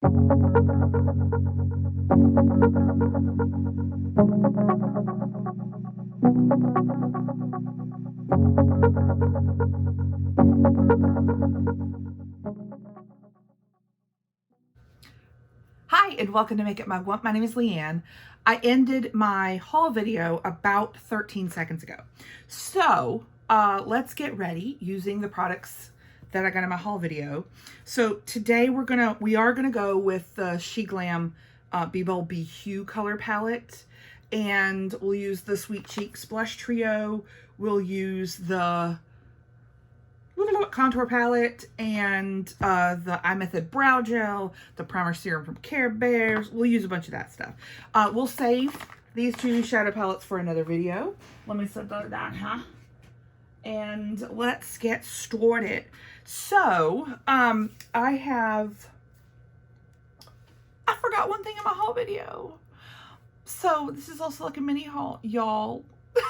Hi, and welcome to Make It Mugwump. My name is Leanne. I ended my haul video about 13 seconds ago. So let's get ready using the products that I got in my haul video. So today we are gonna go with the SheGlam Be Bold Be Hue color palette, and we'll use the Sweet Cheeks Blush Trio. We'll use the contour palette and the iMethod brow gel, the primer serum from Care Bears. We'll use a bunch of that stuff. We'll save these two shadow palettes for another video. Let me set that down, huh? And let's get started. So, I forgot one thing in my haul video. So this is also like a mini haul, y'all. Look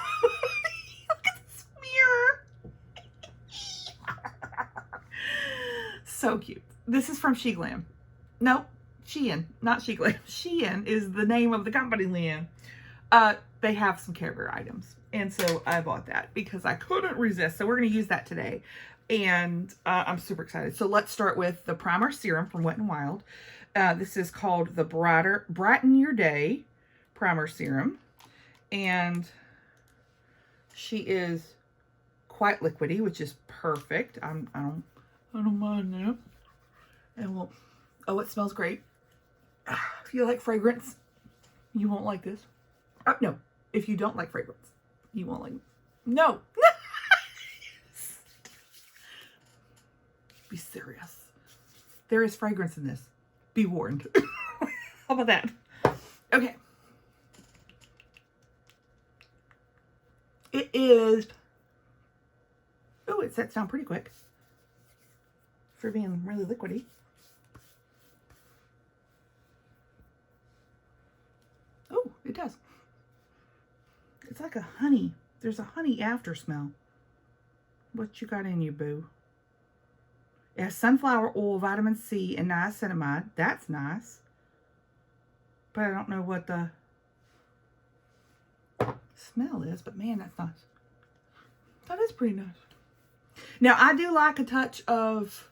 at this mirror. So cute. This is from SheGlam. No, Shein, not SheGlam. Shein is the name of the company, Leanne. They have some Care Bear items, and so I bought that because I couldn't resist. So we're going to use that today, and I'm super excited. So let's start with the primer serum from Wet n Wild. This is called the Brighten Your Day Primer Serum, and she is quite liquidy, which is perfect. I don't mind that. And well, oh, it smells great. If you like fragrance, you won't like this. No, if you don't like fragrance, you won't like it. No. Be serious. There is fragrance in this. Be warned. How about that? Okay. It is, oh, it sets down pretty quick for being really liquidy. Oh, it does. It's like a honey. There's a honey after smell. What you got in you, boo? It has sunflower oil, vitamin C, and niacinamide. That's nice. But I don't know what the smell is, but man, that's nice. That is pretty nice. Now, I do like a touch of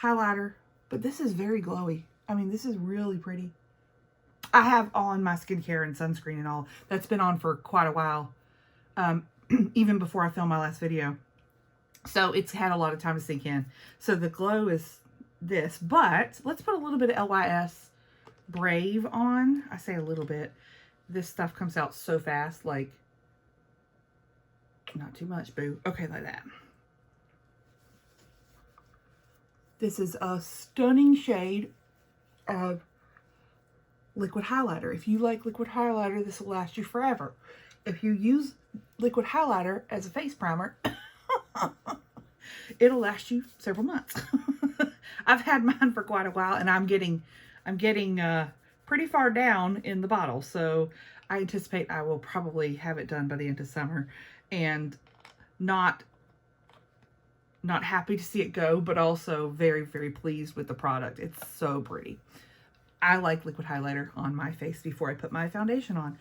highlighter, but this is very glowy. I mean, this is really pretty. I have on my skincare and sunscreen and all. That's been on for quite a while, even before I filmed my last video. So it's had a lot of time to sink in. So the glow is this, but let's put a little bit of LYS Brave on. I say a little bit. This stuff comes out so fast, like, not too much, boo. Okay, like that. This is a stunning shade of liquid highlighter. If you like liquid highlighter, this will last you forever. If you use liquid highlighter as a face primer, it'll last you several months. I've had mine for quite a while, and I'm getting pretty far down in the bottle, so I anticipate I will probably have it done by the end of summer, and not happy to see it go, but also very, very pleased with the product. It's so pretty. I like liquid highlighter on my face before I put my foundation on.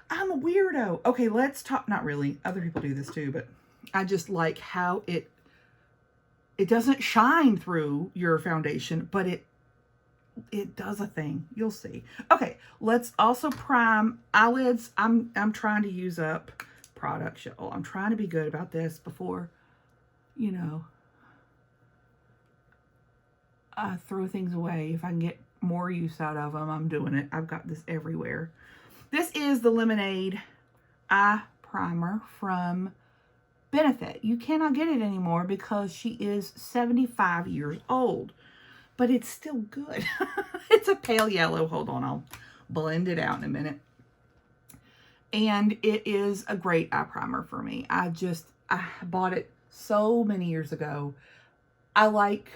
I'm a weirdo. Okay, let's talk. Not really. Other people do this too, but I just like how it doesn't shine through your foundation, but it does a thing. You'll see. Okay, let's also prime eyelids. I'm trying to use up product, y'all. I'm trying to be good about this before, you know, I throw things away. If I can get more use out of them, I'm doing it. I've got this everywhere. This is the Lemonade Eye Primer from Benefit. You cannot get it anymore because she is 75 years old, but it's still good. It's a pale yellow. Hold on, I'll blend it out in a minute. And it is a great eye primer for me. I bought it so many years ago. I like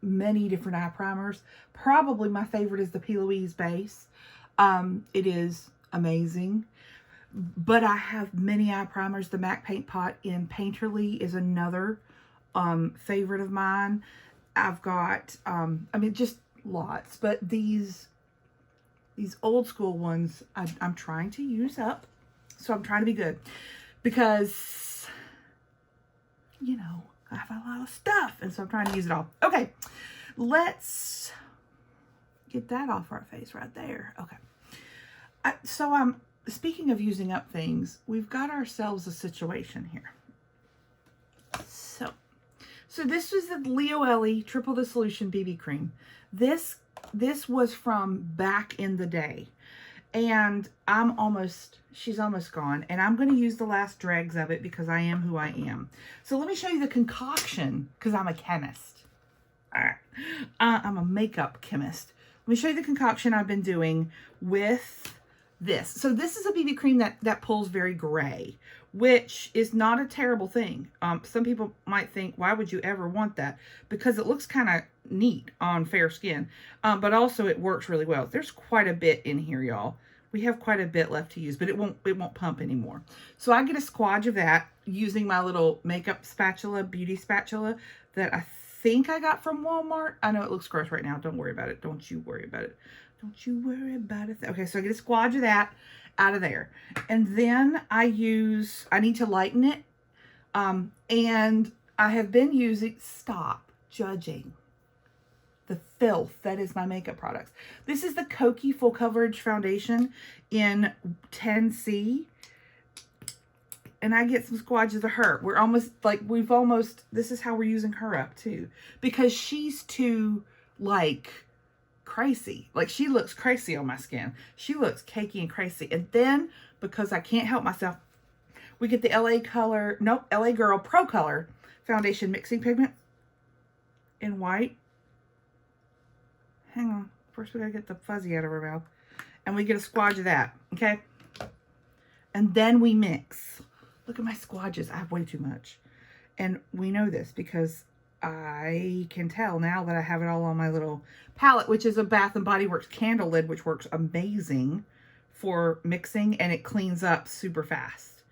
many different eye primers. Probably my favorite is the P. Louise base. It is amazing. But I have many eye primers. The MAC Paint Pot in Painterly is another favorite of mine. I've got, I mean, just lots, but these old school ones I'm trying to use up. So I'm trying to be good because, you know, I have a lot of stuff, and so I'm trying to use it all. Okay, let's get that off our face right there. Okay. So speaking of using up things, we've got ourselves a situation here. So this was the Leo Ellie Triple Dissolution BB Cream. This was from back in the day. And she's almost gone. And I'm going to use the last dregs of it because I am who I am. So let me show you the concoction because I'm a chemist. All right. I'm a makeup chemist. Let me show you the concoction I've been doing with this. So this is a BB cream that pulls very gray, which is not a terrible thing. Some people might think, why would you ever want that? Because it looks kind of neat on fair skin, but also it works really well. There's quite a bit in here, y'all. We have quite a bit left to use, but it won't pump anymore. So I get a squadge of that using my little makeup spatula, beauty spatula that I think I got from Walmart. I know it looks gross right now. Don't worry about it. Don't you worry about it. Don't you worry about it. Okay, so I get a squadge of that out of there. And then I need to lighten it. And I have been using, stop judging the filth that is my makeup products. This is the Kokie Full Coverage Foundation in 10C. And I get some squadges of her. This is how we're using her up too. Because she's too, crazy. She looks crazy on my skin. She looks cakey and crazy. And then, because I can't help myself, we get the LA Girl Pro Color Foundation Mixing Pigment in white. Hang on. First we gotta get the fuzzy out of her mouth. And we get a squadge of that. Okay? And then we mix. Look at my squadges. I have way too much. And we know this because I can tell now that I have it all on my little palette, which is a Bath & Body Works candle lid, which works amazing for mixing, and it cleans up super fast.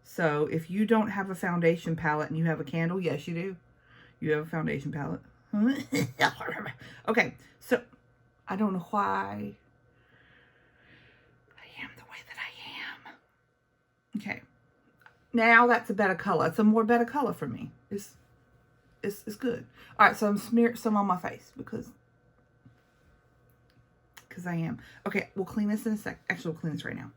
So if you don't have a foundation palette and you have a candle, yes, you do. You have a foundation palette. Okay, so I don't know why I am the way that I am. Okay, now that's a better color. It's a more better color for me. It's good. All right, so I'm smearing some on my face because I am. Okay, we'll clean this in a sec. Actually, we'll clean this right now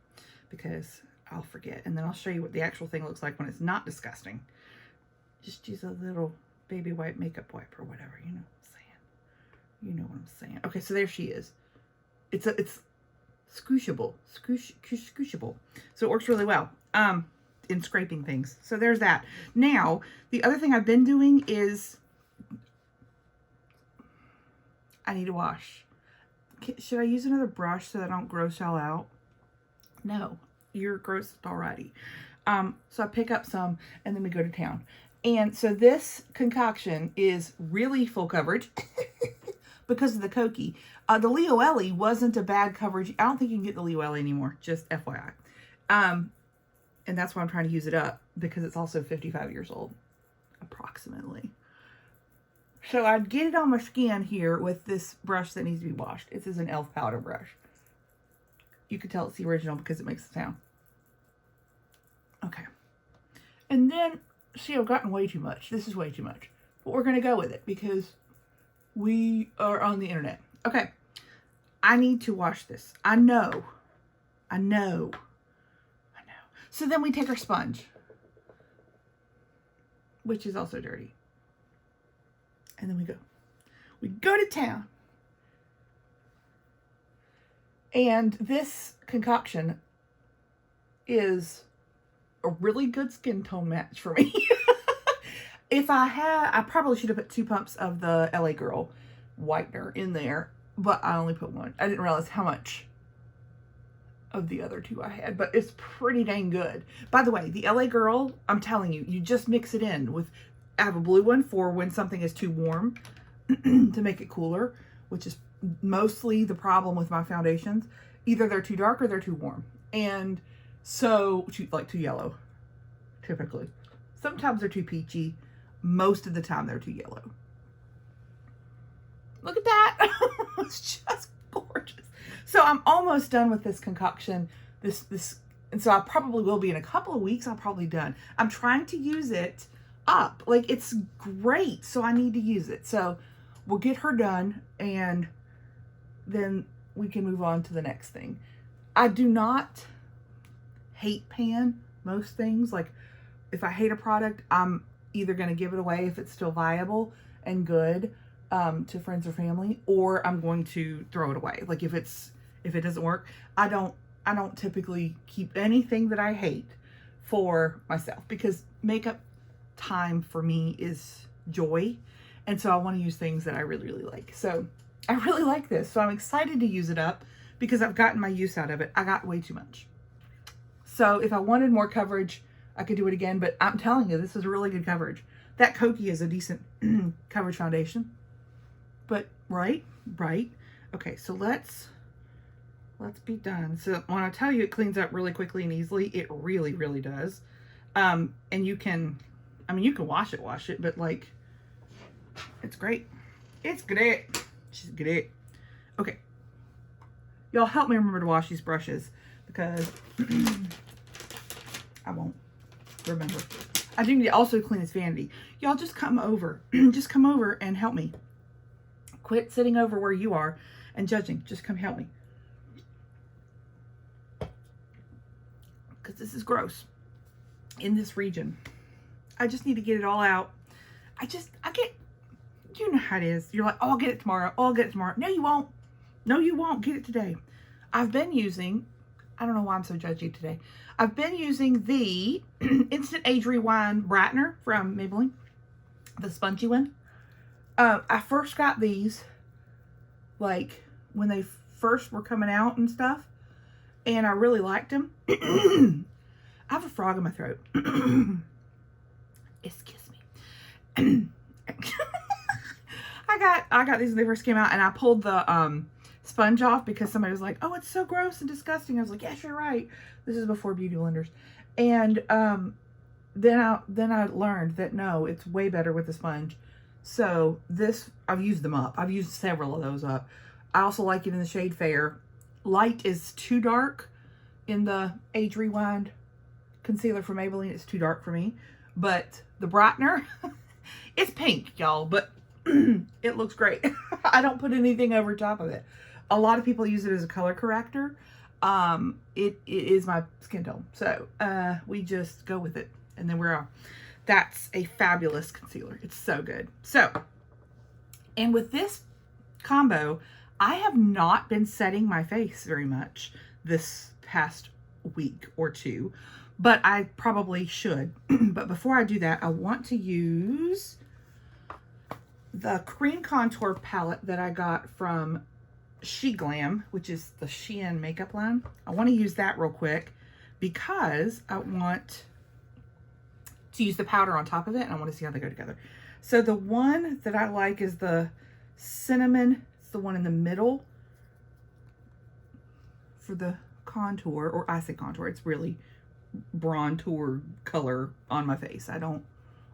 because I'll forget. And then I'll show you what the actual thing looks like when it's not disgusting. Just use a little baby wipe makeup wipe or whatever. You know what I'm saying. You know what I'm saying. Okay, so there she is. It's squishable. Squishable. So it works really well. In scraping things. So there's that. Now, the other thing I've been doing is I need to wash. Should I use another brush so that I don't gross y'all out? No, you're gross already. So I pick up some and then we go to town. And so this concoction is really full coverage because of the Kokie. The Leo Ellie wasn't a bad coverage. I don't think you can get the Leo Ellie anymore, just FYI. And that's why I'm trying to use it up because it's also 55 years old, approximately. So I'd get it on my skin here with this brush that needs to be washed. This is an e.l.f. powder brush. You can tell it's the original because it makes the sound. Okay. And then, see, I've gotten way too much. This is way too much. But we're going to go with it because we are on the internet. Okay. I need to wash this. I know. So then we take our sponge, which is also dirty. And then we go to town. And this concoction is a really good skin tone match for me. I probably should have put 2 pumps of the LA Girl whitener in there, but I only put 1. I didn't realize how much of the other 2 I had, but it's pretty dang good. By the way, the LA Girl, I'm telling you, you just mix it in with, I have a blue one for when something is too warm to make it cooler, which is mostly the problem with my foundations. Either they're too dark or they're too warm. And so, too yellow, typically. Sometimes they're too peachy. Most of the time they're too yellow. Look at that. I'm almost done with this concoction. And so I probably will be in a couple of weeks. I'm probably done. I'm trying to use it up. Like, it's great. So I need to use it. So we'll get her done and then we can move on to the next thing. I do not hate pan most things. Like, if I hate a product, I'm either going to give it away if it's still viable and good to friends or family, or I'm going to throw it away. Like, if it doesn't work, I don't typically keep anything that I hate for myself, because makeup time for me is joy. And so I want to use things that I really, really like. So I really like this. So I'm excited to use it up because I've gotten my use out of it. I got way too much. So if I wanted more coverage, I could do it again, but I'm telling you, this is really good coverage. That Kokie is a decent coverage foundation, but right. Okay, so let's be done. So when I tell you it cleans up really quickly and easily, it really, really does. And you can, you can wash it, but like, it's great. It's great. She's great. Okay. Y'all help me remember to wash these brushes because I won't remember. I do need to also clean this vanity. Y'all just come over. Just come over and help me. Quit sitting over where you are and judging. Just come help me. Because this is gross in this region. I just need to get it all out. I get, you know how it is. You're like, oh, I'll get it tomorrow. Oh, I'll get it tomorrow. No, you won't. No, you won't. Get it today. I've been using, I don't know why I'm so judgy today. I've been using the Instant Age Rewind Brightener from Maybelline, the spongy one. I first got these like when they first were coming out and stuff, and I really liked them. I have a frog in my throat. Excuse me. I got these when they first came out, and I pulled the sponge off because somebody was like, oh, it's so gross and disgusting. I was like, yes, you're right. This is before beauty blenders. And then I learned that no, it's way better with the sponge. So this, I've used them up. I've used several of those up. I also like it in the shade Fair. Light is too dark in the Age Rewind concealer from Maybelline. It's too dark for me. But the brightener, it's pink, y'all, but it looks great. I don't put anything over top of it. A lot of people use it as a color corrector. It is my skin tone. So we just go with it. And then that's a fabulous concealer. It's so good. So, and with this combo, I have not been setting my face very much this past week or two, but I probably should. But before I do that, I want to use the cream contour palette that I got from SheGlam, which is the Shein makeup line. I want to use that real quick because I want to use the powder on top of it, and I want to see how they go together. So the one that I like is the cinnamon. It's the one in the middle for the contour, or I say contour, it's really bronzer color on my face.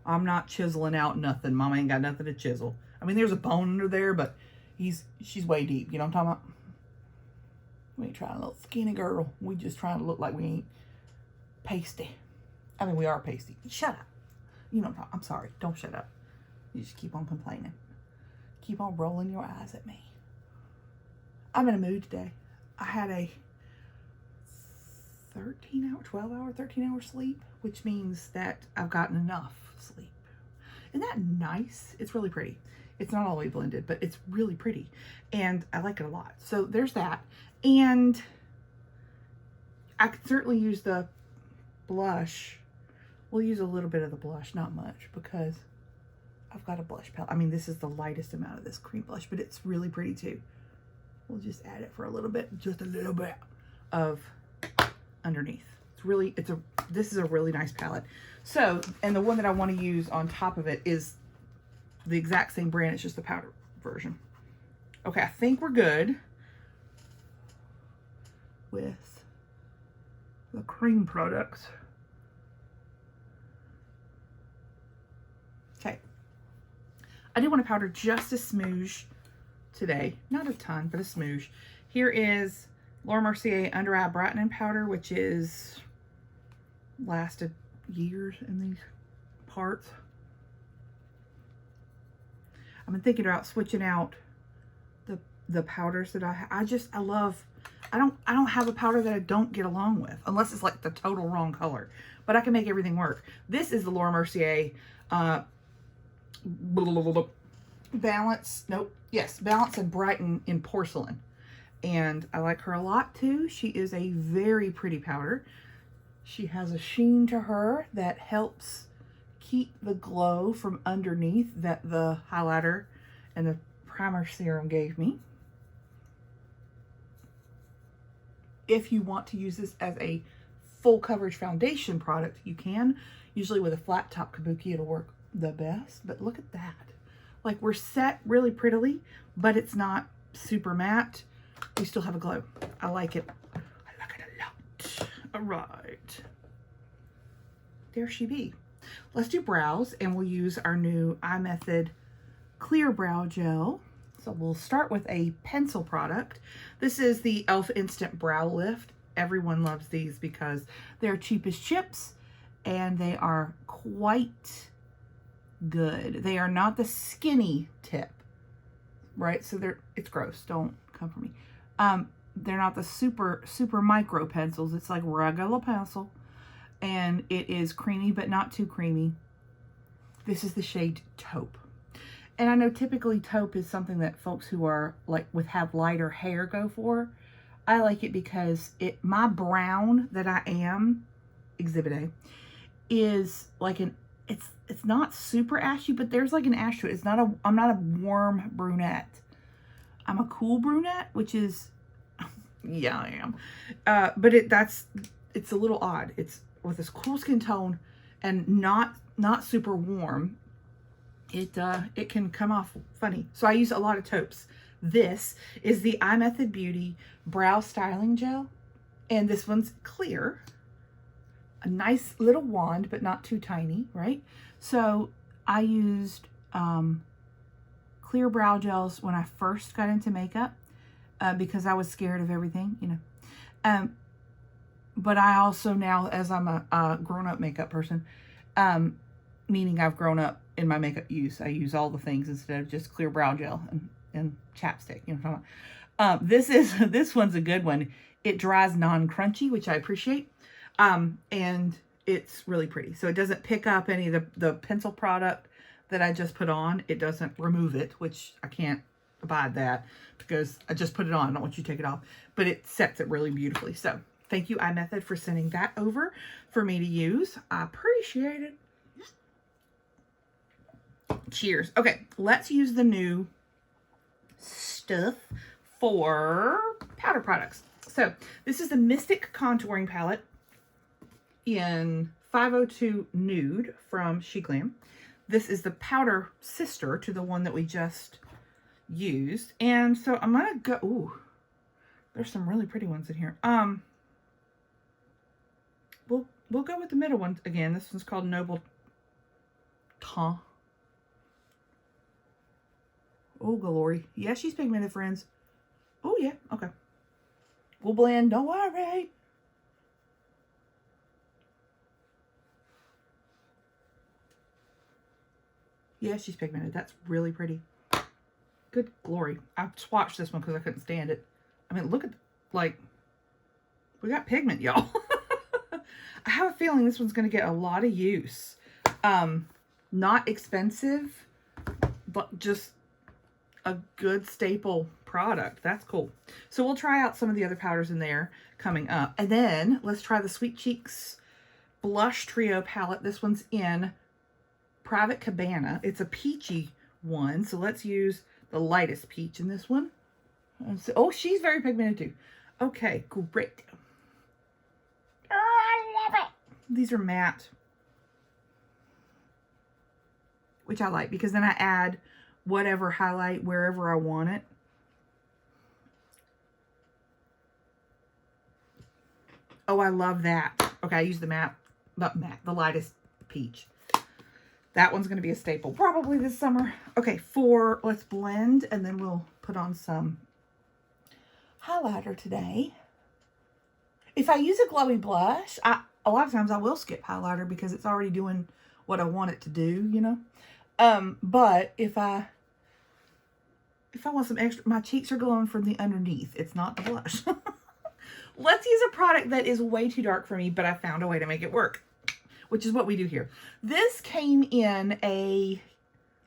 I'm not chiseling out nothing. Mama ain't got nothing to chisel. I mean, there's a bone under there, but she's way deep. You know what I'm talking about? We ain't trying to look skinny girl. We just trying to look like we ain't pasty. I mean, we are pasty. Shut up. You know what I'm talking. I'm sorry. Don't shut up. You just keep on complaining. Keep on rolling your eyes at me. I'm in a mood today. I had a 13-hour sleep, which means that I've gotten enough sleep. Isn't that nice? It's really pretty. It's not all the way blended, but it's really pretty. And I like it a lot. So there's that. And I could certainly use the blush. We'll use a little bit of the blush, not much, because I've got a blush palette. I mean, this is the lightest amount of this cream blush, but it's really pretty too. We'll just add it for a little bit, just a little bit of underneath. This is a really nice palette. So, and the one that I want to use on top of it is the exact same brand. It's just the powder version. Okay, I think we're good with the cream products. Okay. I do want to powder just a smoosh today. Not a ton, but a smoosh. Here is Laura Mercier Under Eye Brightening Powder, which is lasted years in these parts. I've been thinking about switching out the powders that I love. I don't have a powder that I don't get along with, unless it's like the total wrong color. But I can make everything work. This is the Laura Mercier Balance and Brighten in Porcelain. And I like her a lot too. She is a very pretty powder. She has a sheen to her that helps keep the glow from underneath that the highlighter and the primer serum gave me. If you want to use this as a full coverage foundation product, you can. Usually with a flat top kabuki, it'll work the best. But look at that. Like, we're set really prettily, but it's not super matte. We still have a glow. I like it. I like it a lot. All right. There she be. Let's do brows, and we'll use our new iMethod Clear Brow Gel. So we'll start with a pencil product. This is the e.l.f. Instant Brow Lift. Everyone loves these because they're cheap as chips, and they are quite good. They are not the skinny tip, right? So it's gross. Don't come for me. They're not the super micro pencils. It's like regular pencil, and it is creamy, but not too creamy. This is the shade Taupe. And I know typically taupe is something that folks who are like have lighter hair go for. I like it because my brown that I am, Exhibit A, is like it's not super ashy, but there's like an ash to it. I'm not a warm brunette. I'm a cool brunette, which is, yeah, I am. But it's a little odd. It's with this cool skin tone and not super warm. It can come off funny. So I use a lot of taupes. This is the iMethod Beauty Brow Styling Gel. And this one's clear. A nice little wand, but not too tiny, right? So I used clear brow gels when I first got into makeup because I was scared of everything, you know. But I also now, as I'm a grown-up makeup person, meaning I've grown up in my makeup use, I use all the things instead of just clear brow gel and chapstick, you know what I'm talking about. This one's a good one. It dries non-crunchy, which I appreciate. And it's really pretty. So it doesn't pick up any of the pencil product that I just put on. It doesn't remove it, which I can't abide that because I just put it on. I don't want you to take it off, but it sets it really beautifully. So thank you, iMethod, for sending that over for me to use. I appreciate it. Cheers. Okay, let's use the new stuff for powder products. So this is the Mystic Contouring Palette in 502 Nude from SheGlam. This is the powder sister to the one that we just used. And so I'm gonna go, ooh, there's some really pretty ones in here. We'll go with the middle one again. This one's called Noble Ton. Oh, glory. Yeah, she's pigmented, friends. Oh, yeah. Okay. We'll blend. Don't worry. Yeah, she's pigmented. That's really pretty. Good glory. I swatched this one because I couldn't stand it. I mean, look at, like, we got pigment, y'all. I have a feeling this one's going to get a lot of use. Not expensive, but just a good staple product. That's cool. So we'll try out some of the other powders in there coming up. And then let's try the Sweet Cheeks Blush Trio palette. This one's in Private Cabana. It's a peachy one. So let's use the lightest peach in this one. So, oh, she's very pigmented too. Okay, great. Oh, I love it. These are matte, which I like because then I add whatever highlight wherever I want it. Oh, I love that. Okay, I use the matte, the lightest peach. That one's going to be a staple probably this summer. Okay, let's blend and then we'll put on some highlighter today. If I use a glowy blush, a lot of times I will skip highlighter because it's already doing what I want it to do, you know. But if I want some extra, my cheeks are glowing from the underneath. It's not the blush. Let's use a product that is way too dark for me, but I found a way to make it work, which is what we do here. This came in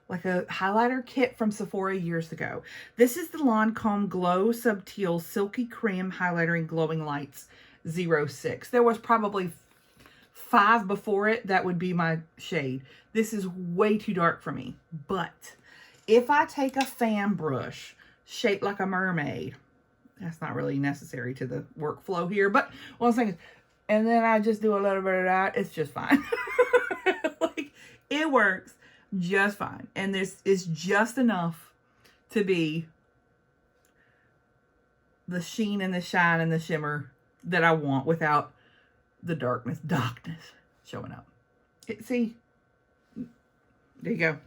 like a highlighter kit from Sephora years ago. This is the Lancome Glow Subtil Silky Cream Highlighter in Glowing Lights 06. There was probably 5 before it that would be my shade. This is way too dark for me. But if I take a fan brush shaped like a mermaid, that's not really necessary to the workflow here, but what I'm saying is, and then I just do a little bit of that, it's just fine. Like, it works just fine. And this is just enough to be the sheen and the shine and the shimmer that I want without the darkness showing up. See, there you go.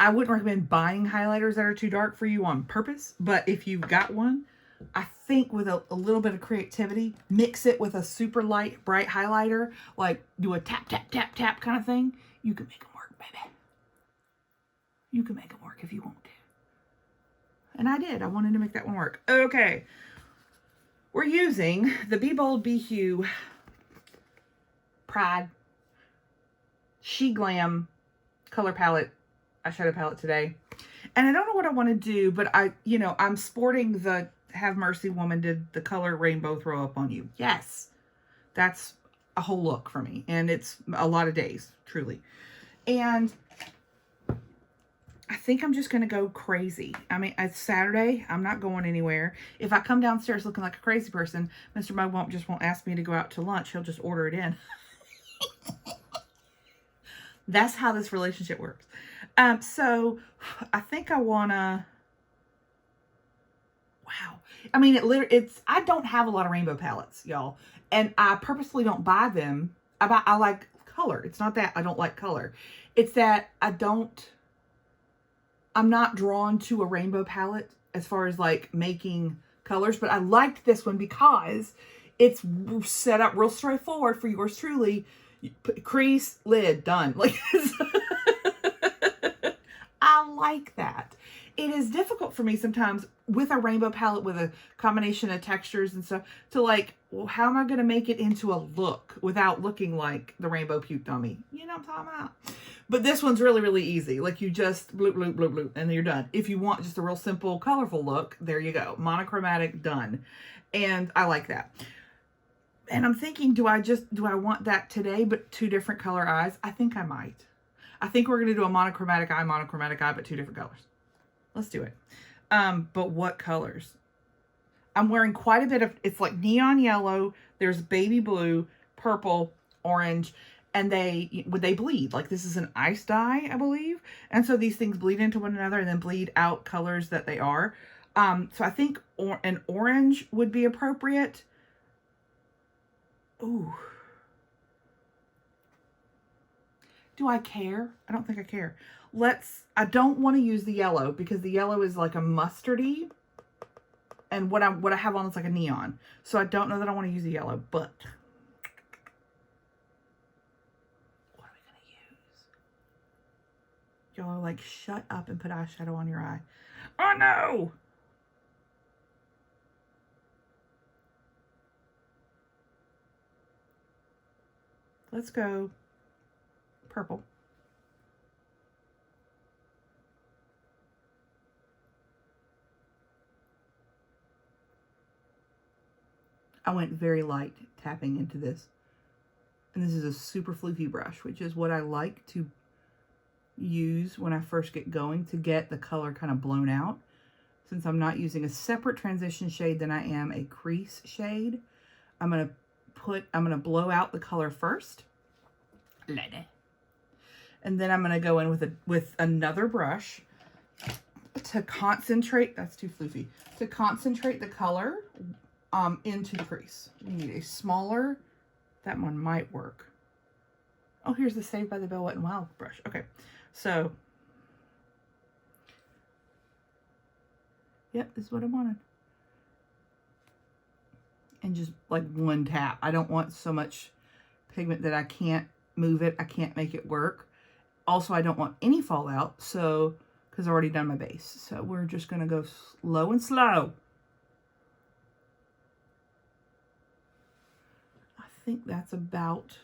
I wouldn't recommend buying highlighters that are too dark for you on purpose, but if you've got one, I think with a little bit of creativity, mix it with a super light, bright highlighter, like do a tap, tap, tap, tap kind of thing, you can make them work, baby. You can make them work if you want to. And I did. I wanted to make that one work. Okay. We're using the Be Bold, Be Hue Pride SheGlam color palette, eyeshadow palette today. And I don't know what I want to do, but I'm sporting the Have Mercy Woman did the color rainbow throw up on you. Yes, that's a whole look for me. And it's a lot of days, truly. And I think I'm just going to go crazy. I mean, it's Saturday. I'm not going anywhere. If I come downstairs looking like a crazy person, Mr. Mugwump just won't ask me to go out to lunch. He'll just order it in. That's how this relationship works. So I think I want to, wow. I mean, I don't have a lot of rainbow palettes, y'all. And I purposely don't buy them. I like color. It's not that I don't like color. It's that I'm not drawn to a rainbow palette as far as like making colors, but I liked this one because it's set up real straightforward for yours truly. Crease, lid, done. Like, I like that. It is difficult for me sometimes with a rainbow palette with a combination of textures and stuff to like, well, how am I going to make it into a look without looking like the rainbow puked on me? You know what I'm talking about? But this one's really, really easy. Like you just bloop, bloop, bloop, bloop, and then you're done. If you want just a real simple, colorful look, there you go. Monochromatic, done. And I like that. And I'm thinking, do I want that today, but 2 different color eyes? I think I might. I think we're going to do a monochromatic eye, but 2 different colors. Let's do it. But what colors? I'm wearing quite a bit of, it's like neon yellow. There's baby blue, purple, orange, and they bleed. Like this is an ice dye, I believe. And so these things bleed into one another and then bleed out colors that they are. So I think an orange would be appropriate. Ooh. Do I care? I don't think I care. I don't want to use the yellow because the yellow is like a mustardy. And what I have on is like a neon. So I don't know that I want to use the yellow, but what are we going to use? Y'all are like, shut up and put eyeshadow on your eye. Oh no! Let's go purple. I went very light tapping into this. And this is a super floofy brush, which is what I like to use when I first get going to get the color kind of blown out. Since I'm not using a separate transition shade than I am a crease shade, I'm going to blow out the color first. And then I'm going to go in with another brush to concentrate, that's too floofy, to concentrate the color into the crease. You need a smaller, that one might work. Oh, here's the Saved by the Bell Wet n Wild brush. Okay, so, yep, this is what I wanted. and just like one tap. I don't want so much pigment that I can't move it. I can't make it work. Also, I don't want any fallout, so, because I've already done my base. So we're just going to go slow and slow. I think that's about,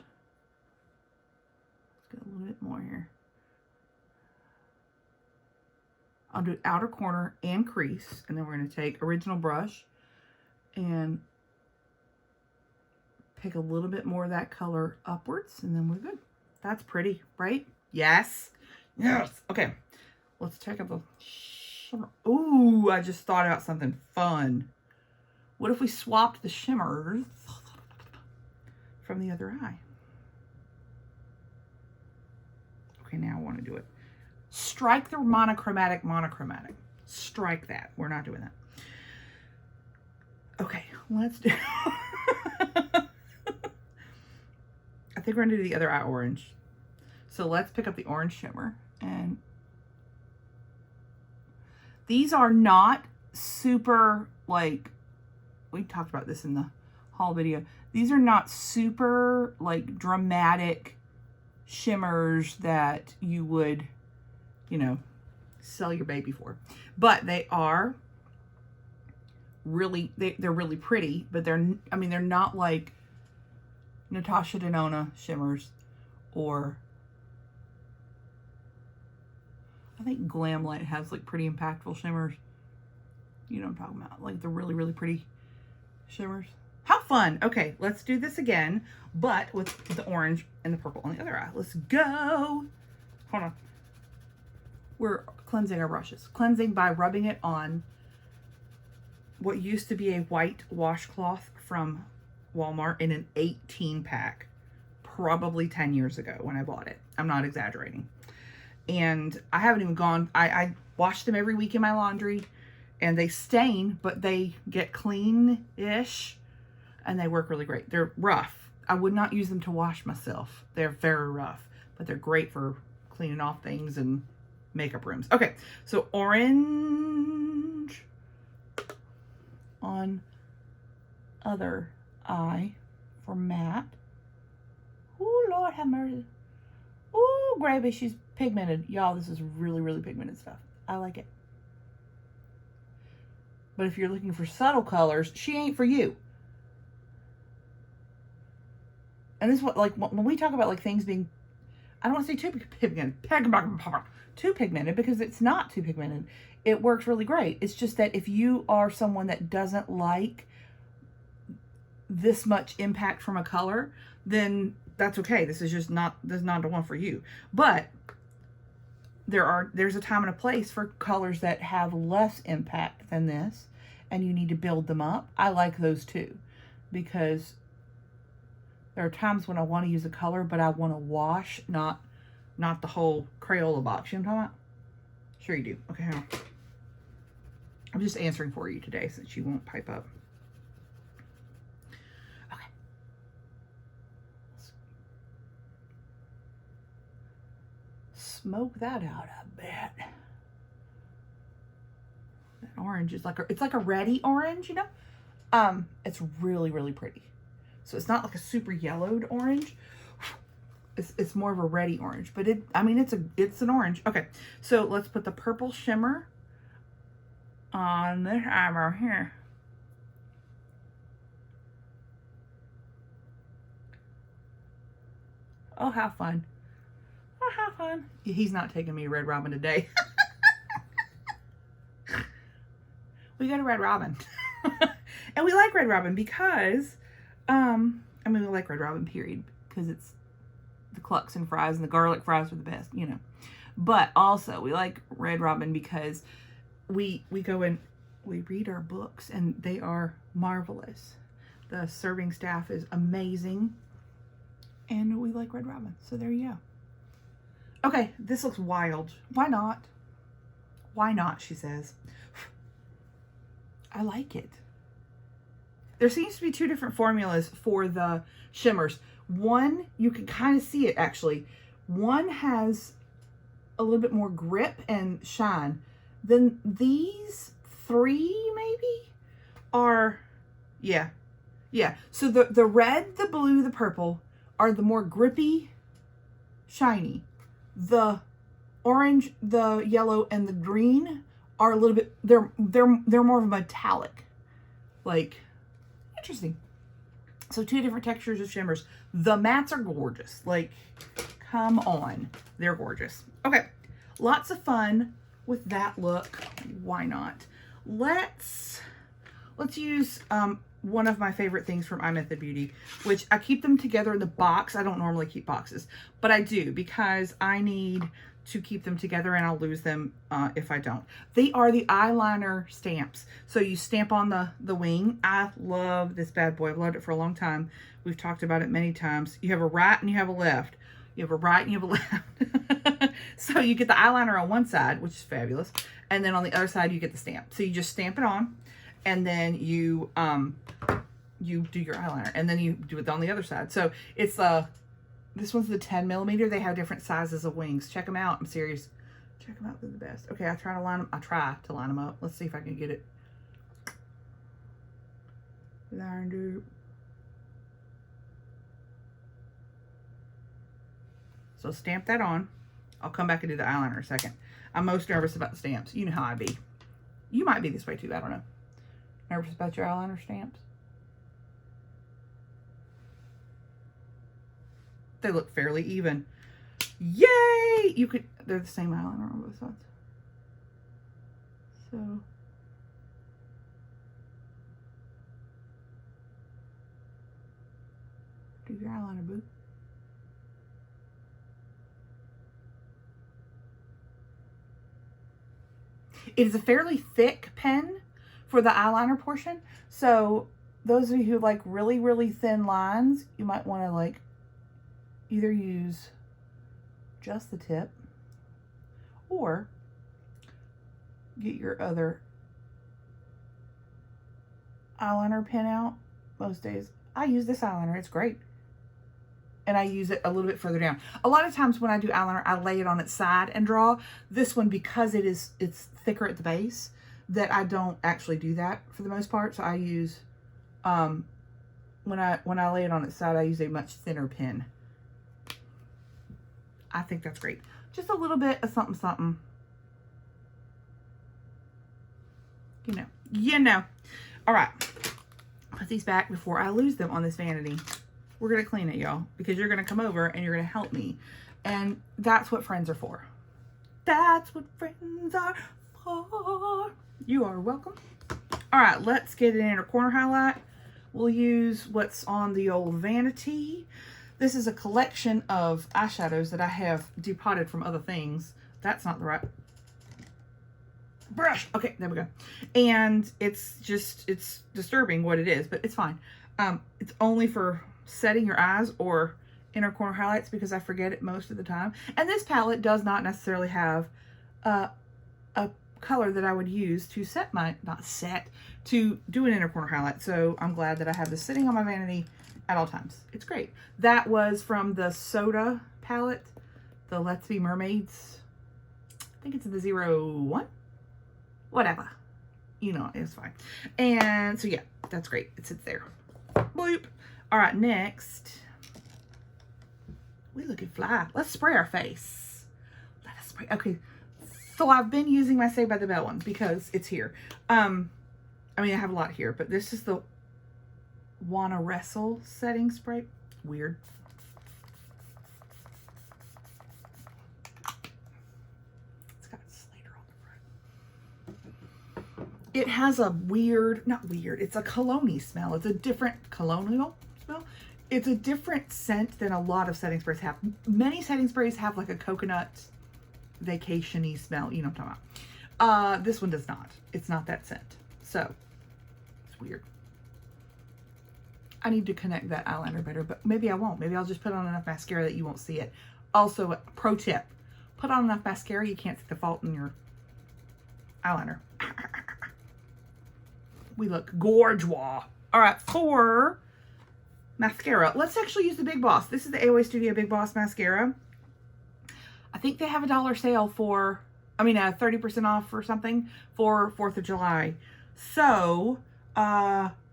let's get a little bit more here. I'll do outer corner and crease, and then we're going to take original brush and pick a little bit more of that color upwards, and then we're good. That's pretty, right? Yes. Yes. Okay. Let's take up the shimmer. Ooh, I just thought about something fun. What if we swapped the shimmers from the other eye? Okay, now I want to do it. Strike the monochromatic. Strike that. We're not doing that. Okay, let's do I think we're going to do the other eye orange. So let's pick up the orange shimmer. And these are not super, like, we talked about this in the haul video. These are not super, like, dramatic shimmers that you would, you know, sell your baby for. But they are really, they're really pretty, but they're, I mean, they're not like Natasha Denona shimmers, or I think Glamlight has like pretty impactful shimmers. You know what I'm talking about. Like the really, really pretty shimmers. How fun. Okay, let's do this again, but with the orange and the purple on the other eye. Let's go. Hold on. We're cleansing our brushes. Cleansing by rubbing it on what used to be a white washcloth from Walmart in an 18 pack, probably 10 years ago when I bought it. I'm not exaggerating. And I haven't even gone, I wash them every week in my laundry, and they stain, but they get clean-ish, and they work really great. They're rough. I would not use them to wash myself. They're very rough, but they're great for cleaning off things and makeup rooms. Okay, so orange on other eye for matte. Oh, Lord have mercy. Oh, gravy, she's pigmented. Y'all, this is really, really pigmented stuff. I like it. But if you're looking for subtle colors, she ain't for you. And this is what, like, when we talk about, like, things being, I don't want to say too pigmented, because it's not too pigmented. It works really great. It's just that if you are someone that doesn't like this much impact from a color, then that's okay. This is not the one for you. But there's a time and a place for colors that have less impact than this, and you need to build them up. I like those too, because there are times when I want to use a color, but I want to wash, not the whole Crayola box. You know what I'm talking about? Sure you do. Okay, hang on. I'm just answering for you today since you won't pipe up. Okay. Smoke that out a bit. That orange is it's like a reddy orange, you know? It's really, really pretty. So it's not like a super yellowed orange. It's more of a reddy orange, but it's an orange. Okay, so let's put the purple shimmer on this eyebrow here. Oh, how fun. Oh, how fun. He's not taking me to Red Robin today. We go to Red Robin. And we like Red Robin because, we like Red Robin, period, because it's the clucks and fries, and the garlic fries are the best, you know. But also, we like Red Robin because we go and we read our books, and they are marvelous. The serving staff is amazing, and we like Red Robin. So there you go. Okay, this looks wild. Why not? Why not, she says. I like it. There seems to be two different formulas for the shimmers. One, you can kind of see it actually. One has a little bit more grip and shine. Then these three maybe are, yeah, Yeah, so the red, the blue, the purple are the more grippy, shiny. The orange, the yellow, and the green are a little bit, they're more of a metallic. Like, interesting. So 2 different textures of shimmers. The mattes are gorgeous. Like, come on. They're gorgeous. Okay, lots of fun with that look. Why not? Let's use one of my favorite things from iMethod Beauty, which I keep them together in the box. I don't normally keep boxes, but I do because I need to keep them together and I'll lose them if I don't. They are the eyeliner stamps. So you stamp on the wing. I love this bad boy. I've loved it for a long time. We've talked about it many times. You have a right and you have a left. You have a right and you have a left. So you get the eyeliner on one side, which is fabulous. And then on the other side, you get the stamp. So you just stamp it on and then you do your eyeliner and then you do it on the other side. So it's this one's the 10 millimeter. They have different sizes of wings. Check them out. I'm serious. Check them out. They're the best. Okay, I try to line them up. Let's see if I can get it. So stamp that on. I'll come back and do the eyeliner in a second. I'm most nervous about the stamps. You know how I be. You might be this way too. I don't know. Nervous about your eyeliner stamps? They look fairly even. Yay! They're the same eyeliner on both sides. So. Do your eyeliner, boo. It is a fairly thick pen for the eyeliner portion. So those of you who like really, really thin lines, you might want to like either use just the tip or get your other eyeliner pen out. Most days I use this eyeliner. It's great. And I use it a little bit further down. A lot of times when I do eyeliner, I lay it on its side and draw. This one, because it's thicker at the base, that I don't actually do that for the most part. So I use, when I lay it on its side, I use a much thinner pen. I think that's great. Just a little bit of something, something. You know. All right. Put these back before I lose them on this vanity. We're going to clean it, y'all, because you're going to come over and you're going to help me. And that's what friends are for. That's what friends are for. You are welcome. All right, let's get an inner corner highlight. We'll use what's on the old vanity. This is a collection of eyeshadows that I have depotted from other things. That's not the right brush. Okay, there we go. And it's disturbing what it is, but it's fine. It's only for setting your eyes or inner corner highlights because I forget it most of the time. And this palette does not necessarily have a color that I would use to set my, to do an inner corner highlight. So I'm glad that I have this sitting on my vanity at all times. It's great. That was from the Soda palette, the Let's Be Mermaids. I think it's the 01. Whatever. You know, it's fine. And so yeah, that's great. It sits there. Bloop. All right, next. We looking fly. Let's spray our face. Let us spray. Okay. So I've been using my Saved by the Bell ones because it's here. I mean, I have a lot here, but this is the Wanna Wrestle setting spray. Weird. It's got Slater on the front. It has a weird, not weird, it's a cologne-y smell. It's a different colonial smell. It's a different scent than a lot of setting sprays have. Many setting sprays have like a coconut vacation-y smell. You know what I'm talking about. This one does not. It's not that scent. So, it's weird. I need to connect that eyeliner better, but maybe I won't. Maybe I'll just put on enough mascara that you won't see it. Also, pro tip, put on enough mascara you can't see the fault in your eyeliner. We look gorgeous. All right, for mascara, let's actually use the Big Boss. This is the AOA Studio Big Boss mascara. I think they have a $1 sale for, 30% off or something for 4th of July. So,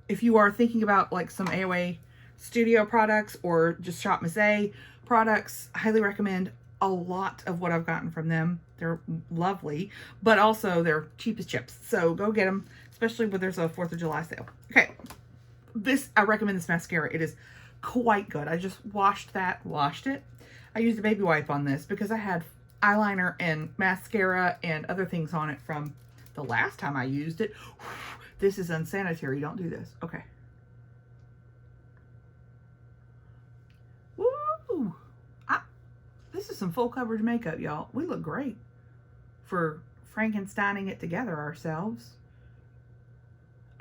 if you are thinking about like some AOA Studio products or just Shop Miss A products, I highly recommend a lot of what I've gotten from them. They're lovely, but also they're cheap as chips. So go get them, especially when there's a 4th of July sale. Okay, I recommend this mascara. It is quite good. I just washed it. I used a baby wipe on this because I had eyeliner and mascara and other things on it from the last time I used it. This is unsanitary. Don't do this. Okay. Woo! This is some full coverage makeup, y'all. We look great for Frankensteining it together ourselves.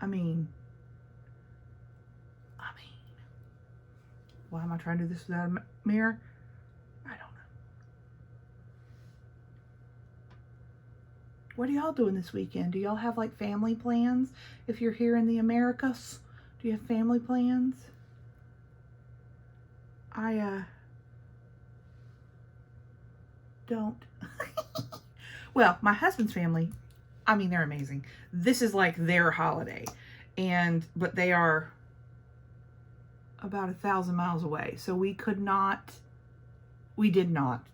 I mean, why am I trying to do this without a mirror? I don't know. What are y'all doing this weekend? Do y'all have like family plans? If you're here in the Americas, do you have family plans? I don't. Well, my husband's family, I mean, they're amazing. This is like their holiday, but they are about 1,000 miles away. So we did not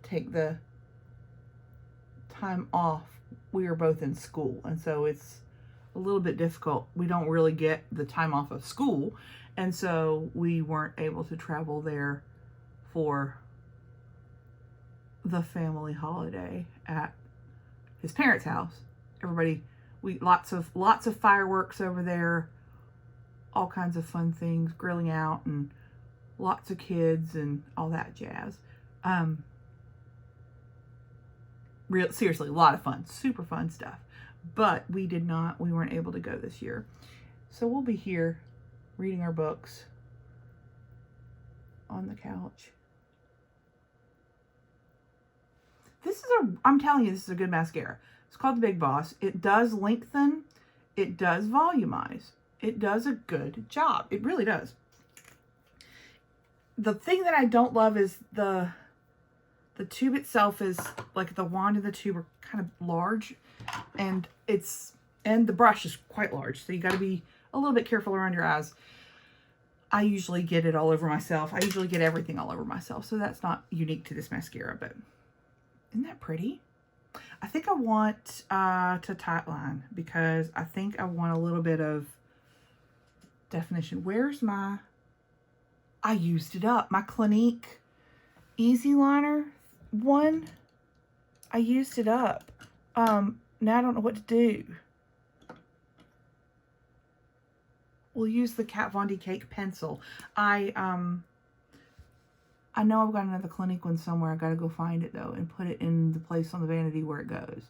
take the time off. We are both in school, and so it's a little bit difficult. We don't really get the time off of school, and so we weren't able to travel there for the family holiday at his parents' house. Everybody, lots of fireworks over there, all kinds of fun things, grilling out, and lots of kids and all that jazz. Seriously, a lot of fun, super fun stuff. But we weren't able to go this year. So we'll be here reading our books on the couch. I'm telling you, this is a good mascara. It's called the Big Boss. It does lengthen. It does volumize. It does a good job. It really does. The thing that I don't love is the tube itself is like the wand and the tube are kind of large, and the brush is quite large. So you got to be a little bit careful around your eyes. I usually get it all over myself. I usually get everything all over myself. So that's not unique to this mascara, but isn't that pretty? I think I want to tightline because I think I want a little bit of definition. I used it up. My Clinique Easy Liner one, I used it up. Now I don't know what to do. We'll use the Kat Von D Cake pencil. I know I've got another Clinique one somewhere. I gotta go find it though and put it in the place on the vanity where it goes.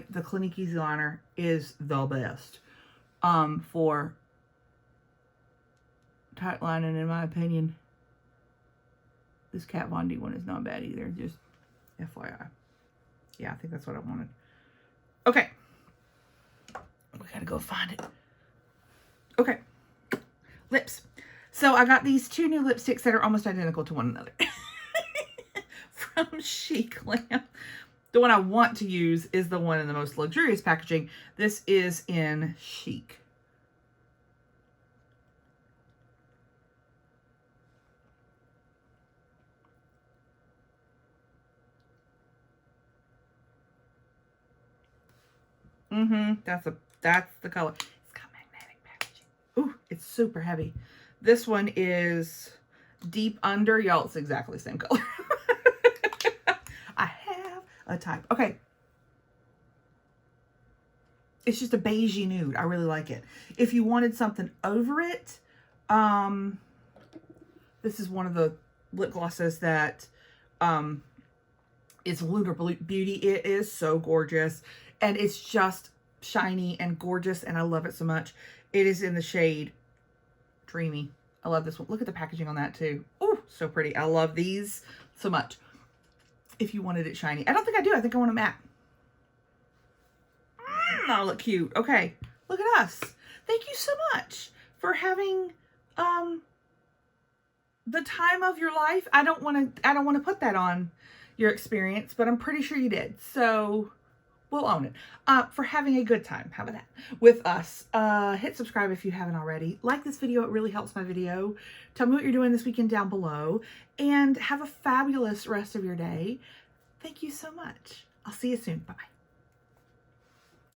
The Clinique Easy Liner is the best for tight lining, in my opinion. This Kat Von D one is not bad either. Just FYI. Yeah, I think that's what I wanted. Okay. We gotta go find it. Okay. Lips. So I got these 2 new lipsticks that are almost identical to one another. From SheGlam. The one I want to use is the one in the most luxurious packaging. This is in Chic. That's the color. It's got magnetic packaging. Ooh, it's super heavy. This one is Deep Under. Y'all, it's exactly the same color. I have a type. Okay. It's just a beigey nude. I really like it. If you wanted something over it, this is one of the lip glosses that is Lunar Beauty. It is so gorgeous. And it's just shiny and gorgeous, and I love it so much. It is in the shade Dreamy. I love this one. Look at the packaging on that too. Oh, so pretty. I love these so much. If you wanted it shiny. I don't think I do. I think I want it matte. I look cute. Okay. Look at us. Thank you so much for having the time of your life. I don't want to put that on your experience, but I'm pretty sure you did. So We'll own it. For having a good time. How about that? With us. Hit subscribe if you haven't already. Like this video. It really helps my video. Tell me what you're doing this weekend down below. And have a fabulous rest of your day. Thank you so much. I'll see you soon. Bye-bye.